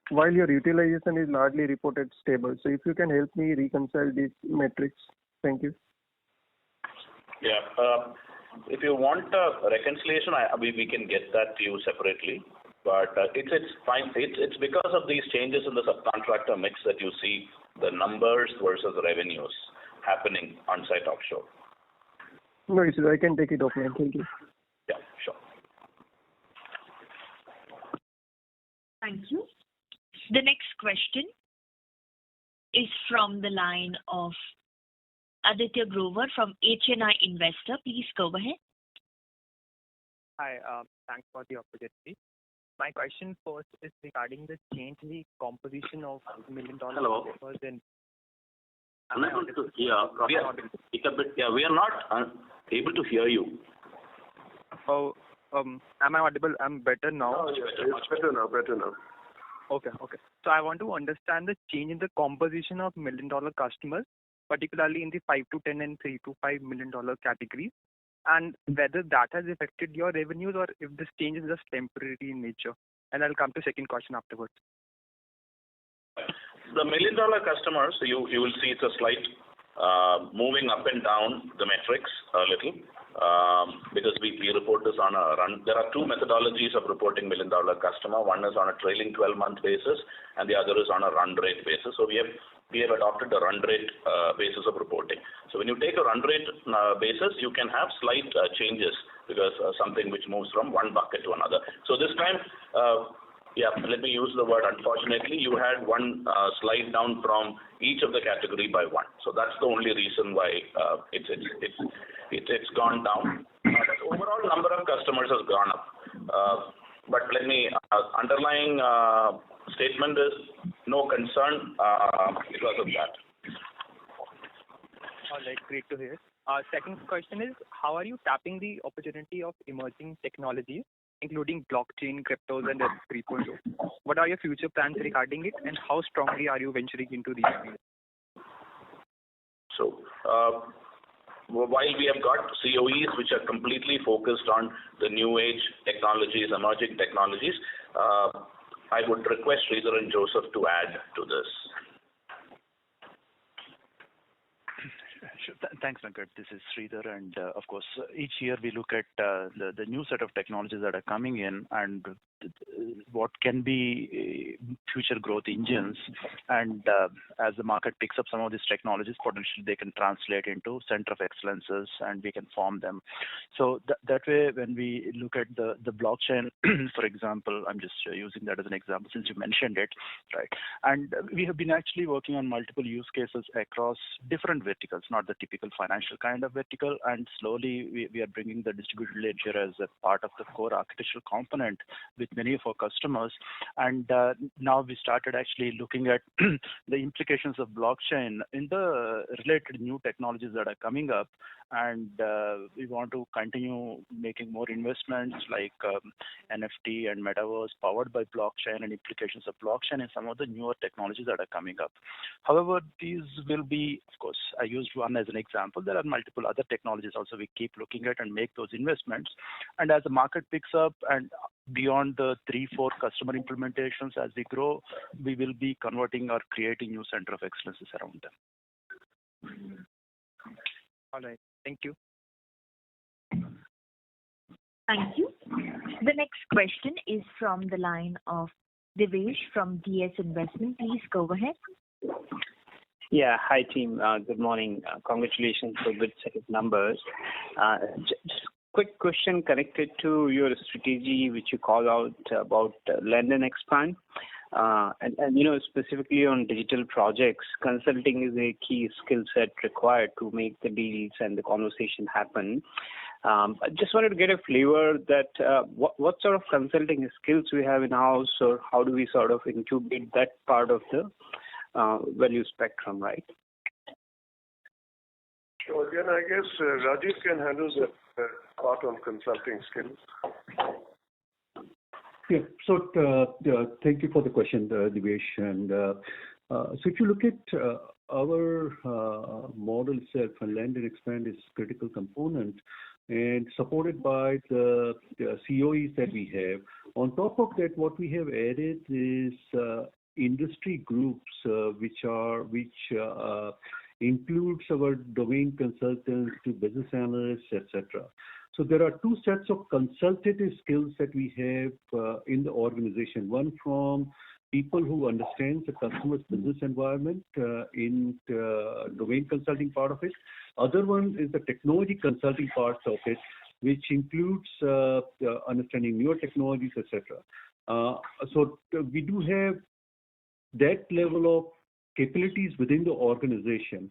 Speaker 10: while your utilization is largely reported stable. So if you can help me reconcile these metrics. Thank you.
Speaker 5: Yeah. If you want a reconciliation, we can get that to you separately. But it's fine. It's because of these changes in the subcontractor mix that you see the numbers versus the revenues happening on-site offshore.
Speaker 10: No issues. I can take it offline. Thank you.
Speaker 5: Yeah, sure.
Speaker 1: Thank you. The next question is from the line of Aditya Grover from HNI Investor. Please go ahead.
Speaker 11: Hi, thanks for the opportunity. My question first is regarding the change in the composition of $1 million.
Speaker 7: Hello.
Speaker 5: I'm not able to hear. We are not able to hear you.
Speaker 11: Oh, am I audible? I'm better now.
Speaker 4: It's better now.
Speaker 11: Okay. So I want to understand the change in the composition of $1 million customers, particularly in the 5 to 10 and $3 to $5 million categories, and whether that has affected your revenues or if this change is just temporary in nature. And I'll come to second question afterwards.
Speaker 5: The $1 million customers, you will see it's a slight moving up and down the metrics a little because we report this on a run. There are two methodologies of reporting $1 million customer. One is on a trailing 12-month basis, and the other is on a run rate basis. So we have adopted the run rate basis of reporting. So when you take a run rate basis, you can have slight changes because something which moves from one bucket to another. So this time, let me use the word unfortunately, you had one slide down from each of the category by one. So that's the only reason why it's gone down. But overall number of customers has gone up. But let me underlying statement is no concern because of that.
Speaker 11: All right, great to hear. Second question is, how are you tapping the opportunity of emerging technologies, including blockchain, cryptos, and Web 3.0? What are your future plans regarding it, and how strongly are you venturing into these fields?
Speaker 5: So, while we have got COEs which are completely focused on the new age technologies, emerging technologies, I would request Sridhar and Joseph to add to this.
Speaker 12: Sure. Thanks, Venkat. This is Sridhar, and of course, each year we look at the new set of technologies that are coming in and what can be future growth engines. And as the market picks up some of these technologies, potentially they can translate into center of excellences, and we can form them. So that way, when we look at the blockchain, for example, I'm just using that as an example since you mentioned it, right? And we have been actually working on multiple use cases across different verticals, not the typical financial kind of vertical, and slowly we are bringing the distributed ledger as a part of the core architectural component with many of our customers. And now we started actually looking at the implications of blockchain in the related new technologies that are coming up, and we want to continue making more investments like NFT and metaverse powered by blockchain and implications of blockchain in some of the newer technologies that are coming up. However, these will be, of course, I used one as an example. There are multiple other technologies also we keep looking at and make those investments. And as the market picks up and beyond the 3-4 customer implementations, as we grow, we will be converting or creating new center of excellences around them.
Speaker 11: All right. Thank you.
Speaker 1: Thank you. The next question is from the line of Devesh from DS Investment. Please go ahead.
Speaker 13: Yeah. Hi, team. Good morning. Congratulations for good set of numbers. Just quick question connected to your strategy, which you call out about lend and expand. And you know, specifically on digital projects, consulting is a key skill set required to make the deals and the conversation happen. I just wanted to get a flavor that what sort of consulting skills we have in house, or how do we sort of incubate that part of the value spectrum, right?
Speaker 4: So again, I guess Rajiv can handle the part on consulting skills.
Speaker 9: Yeah. So thank you for the question, Devesh. And so if you look at our model itself, and lend and expand is a critical component and supported by the COEs that we have. On top of that, what we have added is industry groups, which includes our domain consultants to business analysts, etc. So there are two sets of consultative skills that we have in the organization. One from people who understand the customer's business environment in the domain consulting part of it. Other one is the technology consulting parts of it, which includes understanding newer technologies, etc. So we do have that level of capabilities within the organization.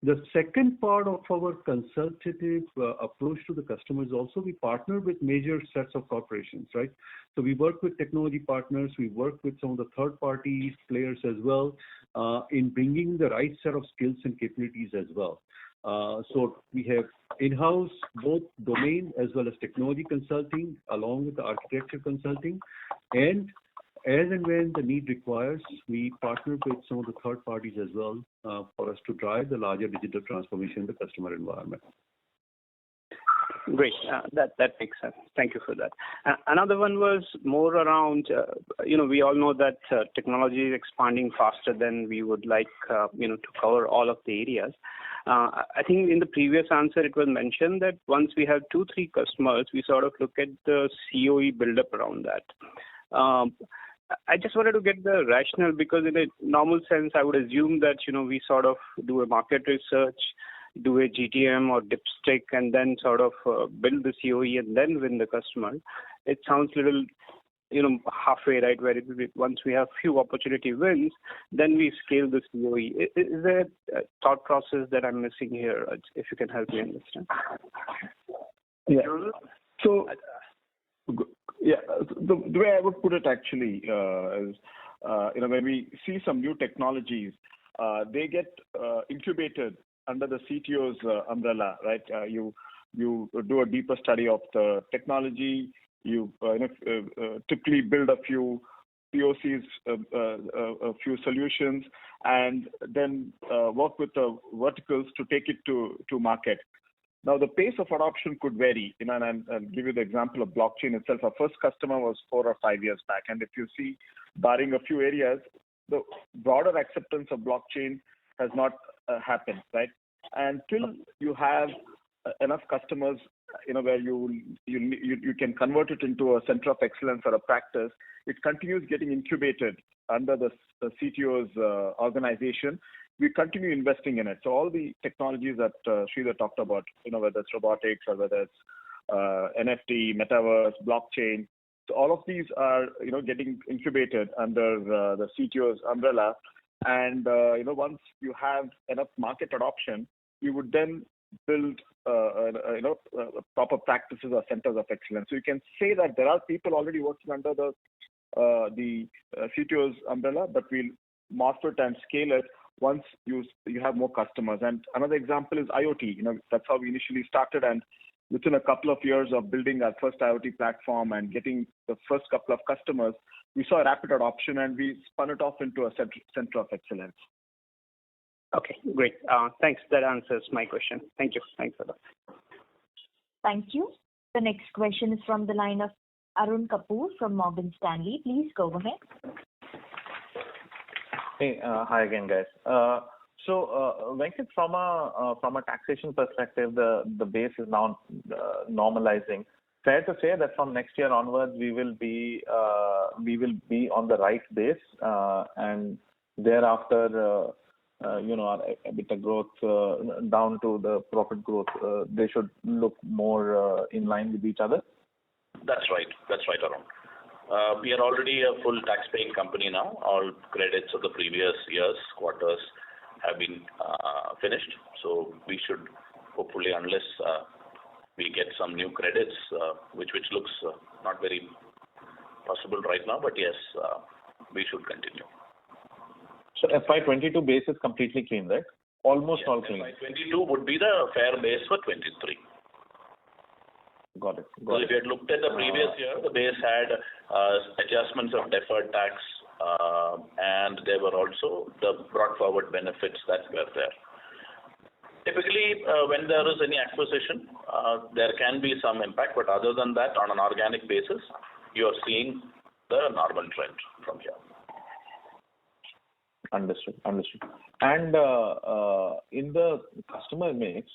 Speaker 9: The second part of our consultative approach to the customers also, we partner with major sets of corporations, right? So we work with technology partners, we work with some of the third-party players as well in bringing the right set of skills and capabilities as well. So we have in-house both domain as well as technology consulting, along with the architecture consulting, and as and when the need requires, we partner with some of the third parties as well for us to drive the larger digital transformation in the customer environment.
Speaker 13: Great. That makes sense. Thank you for that. Another one was more around, we all know that technology is expanding faster than we would like, to cover all of the areas. I think in the previous answer it was mentioned that once we have 2-3 customers, we sort of look at the COE build-up around that. I just wanted to get the rationale, because in a normal sense, I would assume that, we sort of do a market research, do a GTM or dipstick, and then sort of build the COE and then win the customer. It sounds a little, halfway, right, where once we have few opportunity wins, then we scale the COE. Is there a thought process that I'm missing here? If you can help me understand.
Speaker 6: Yeah. So, the way I would put it actually is, when we see some new technologies, they get incubated under the CTO's umbrella, right? You do a deeper study of the technology. You typically build a few POCs, a few solutions, and then work with the verticals to take it to market. Now, the pace of adoption could vary. And I'll give you the example of blockchain itself. Our first customer was 4 or 5 years back, and if you see, barring a few areas, the broader acceptance of blockchain has not happened, right? Until you have enough customers, where you can convert it into a center of excellence or a practice, it continues getting incubated under the CTO's organization. We continue investing in it. So all the technologies that Sridhar talked about, whether it's robotics or whether it's NFT, metaverse, blockchain, so all of these are getting incubated under the CTO's umbrella. And once you have enough market adoption, you would then build proper practices or centers of excellence. So you can say that there are people already working under the CTO's umbrella, but we'll master it and scale it once you have more customers. And another example is IoT. That's how we initially started, and within a couple of years of building our first IoT platform and getting the first couple of customers, we saw rapid adoption and we spun it off into a center of excellence.
Speaker 13: Okay, great. Thanks. That answers my question. Thank you. Thanks for that.
Speaker 1: Thank you. The next question is from the line of Arun Kapoor from Morgan Stanley. Please go ahead.
Speaker 14: Hey, hi again, guys. So, Venkat, from a taxation perspective, the base is now normalizing. Fair to say that from next year onwards, we will be on the right base, and thereafter, our EBITDA growth down to the profit growth, they should look more in line with each other.
Speaker 5: That's right, Arun. We are already a full tax-paying company now. All credits of the previous years, quarters have been finished. So we should hopefully, unless we get some new credits, which looks not very possible right now, but yes, we should continue.
Speaker 14: So FY22 base is completely clean, right? Almost all clean.
Speaker 5: FY22 would be the fair base for 23.
Speaker 14: Got it.
Speaker 5: So if you had looked at the previous year, the base had adjustments of deferred tax, and there were also the brought forward benefits that were there. Typically, when there is any acquisition, there can be some impact, but other than that, on an organic basis, you are seeing the normal trend from here.
Speaker 14: Understood. And in the customer mix,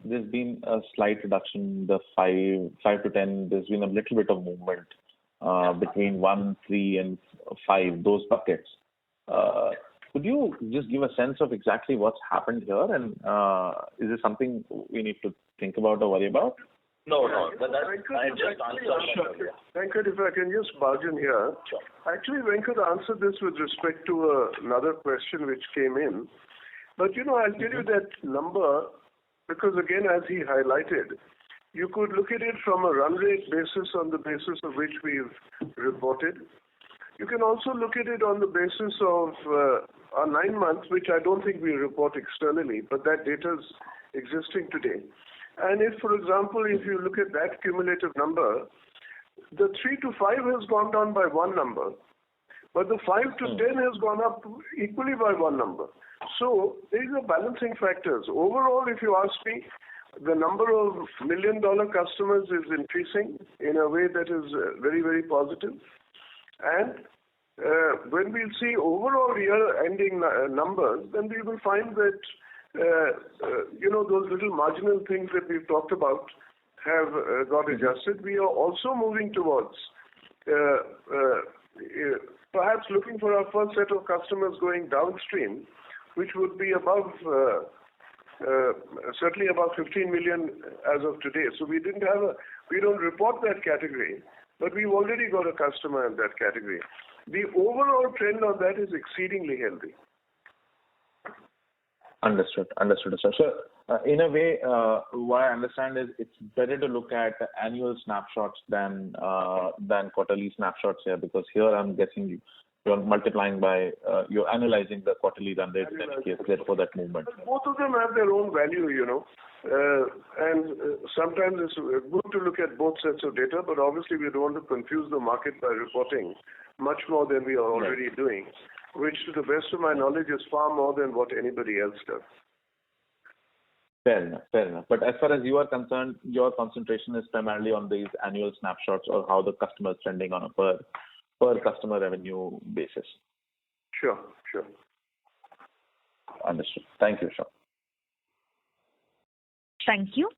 Speaker 14: there's been a slight reduction. The 5 to 10, there's been a little bit of movement between 1, 3, and 5, those buckets. Could you just give a sense of exactly what's happened here, and is this something we need to think about or worry about?
Speaker 5: No. I just answered.
Speaker 4: Venkat, if I can just barge in here.
Speaker 5: Sure.
Speaker 4: Actually, Venkat answered this with respect to another question which came in. But, I'll tell you that number, because again, as he highlighted, you could look at it from a run rate basis on the basis of which we've reported. You can also look at it on the basis of our 9 months, which I don't think we report externally, but that data is existing today. And if, for example, if you look at that cumulative number, the 3 to 5 has gone down by 1 number, but the 5 to 10 has gone up equally by 1 number. So these are balancing factors. Overall, if you ask me, the number of $1 million customers is increasing in a way that is very, very positive. And when we'll see overall year-ending numbers, then we will find that those little marginal things that we've talked about have got adjusted. We are also moving towards perhaps looking for our first set of customers going downstream, which would be above, certainly above 15 million as of today. So we don't report that category, but we've already got a customer in that category. The overall trend on that is exceedingly healthy.
Speaker 14: Understood. So, in a way, what I understand is it's better to look at annual snapshots than quarterly snapshots here, because here I'm guessing you're multiplying by, you're analyzing the quarterly run rate in any case, therefore that movement.
Speaker 4: Both of them have their own value, and sometimes it's good to look at both sets of data, but obviously we don't want to confuse the market by reporting much more than we are already doing, which to the best of my knowledge is far more than what anybody else does.
Speaker 14: Fair enough. But as far as you are concerned, your concentration is primarily on these annual snapshots or how the customer is trending on a per customer revenue basis.
Speaker 4: Sure.
Speaker 14: Understood. Thank you, Ashok.
Speaker 1: Thank you.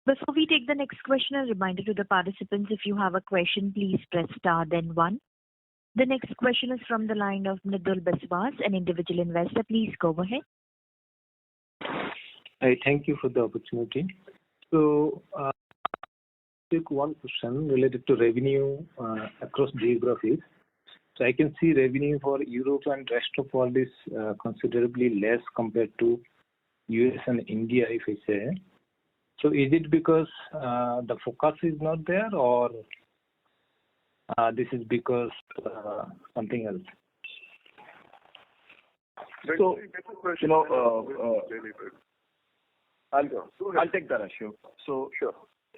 Speaker 1: Before we take the next question, a reminder to the participants, if you have a question, please press star then 1. The next question is from the line of Nidul Biswas, an individual investor. Please go ahead.
Speaker 15: I thank you for the opportunity. So, take one question related to revenue across geographies. So I can see revenue for Europe and rest of world is considerably less compared to US and India, if I say. So is it because the focus is not there, or this is because something else?
Speaker 6: So, I'll take that, Ashok. So,
Speaker 4: sure.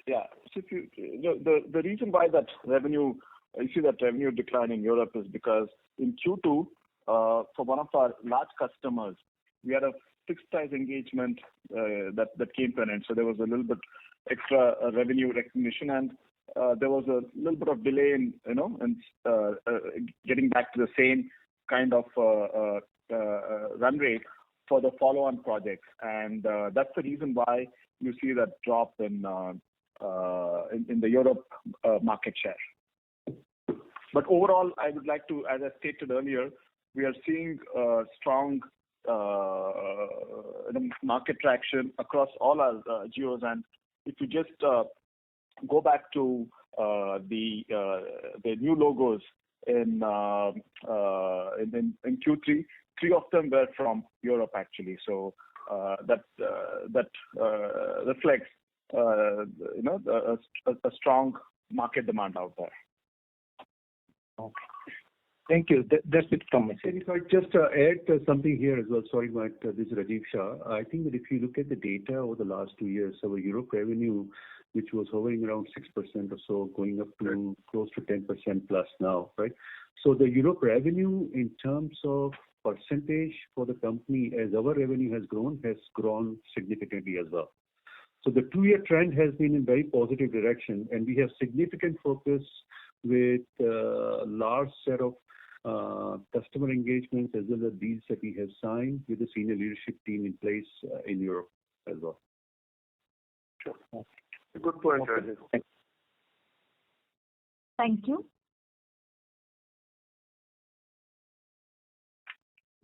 Speaker 6: Yeah. So the reason why that revenue, you see that revenue decline in Europe is because in Q2, for one of our large customers, we had a fixed price engagement that came to an end. So there was a little bit extra revenue recognition, and there was a little bit of delay in getting back to the same kind of run rate for the follow-on projects, and that's the reason why you see that drop in the Europe market share. But overall, I would like to, as I stated earlier, we are seeing strong market traction across all our geos, and if you just go back to the new logos in Q3, 3 of them were from Europe actually. So that reflects a strong market demand out there.
Speaker 15: Okay. Thank you. That's it from my side.
Speaker 9: If I just add something here as well. Sorry, Mike, this is Rajiv Shah. I think that if you look at the data over the last 2 years, our Europe revenue, which was hovering around 6% or so, going up to close to 10% plus now, right? So the Europe revenue in terms of percentage for the company as our revenue has grown significantly as well. So the 2-year trend has been in very positive direction, and we have significant focus with large set of customer engagements as well as deals that we have signed with the senior leadership team in place in Europe as well.
Speaker 4: Sure. Good point, Rajiv.
Speaker 1: Thank you.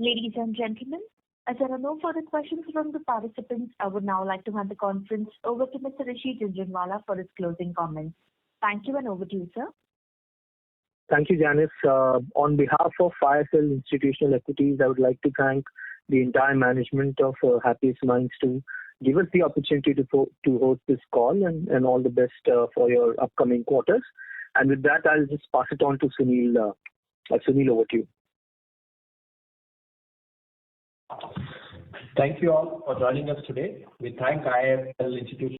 Speaker 1: Ladies and gentlemen, as there are no further questions from the participants, I would now like to hand the conference over to Mr. Rishi Jhunjhunwala for his closing comments. Thank you, and over to you, sir.
Speaker 2: Thank you, Janice. On behalf of IIFL Institutional Equities, I would like to thank the entire management of Happiest Minds to give us the opportunity to host this call, and all the best for your upcoming quarters. And with that, I'll just pass it on to Sunil. Sunil, over to you.
Speaker 3: Thank you all for joining us today. We thank IIFL Institutional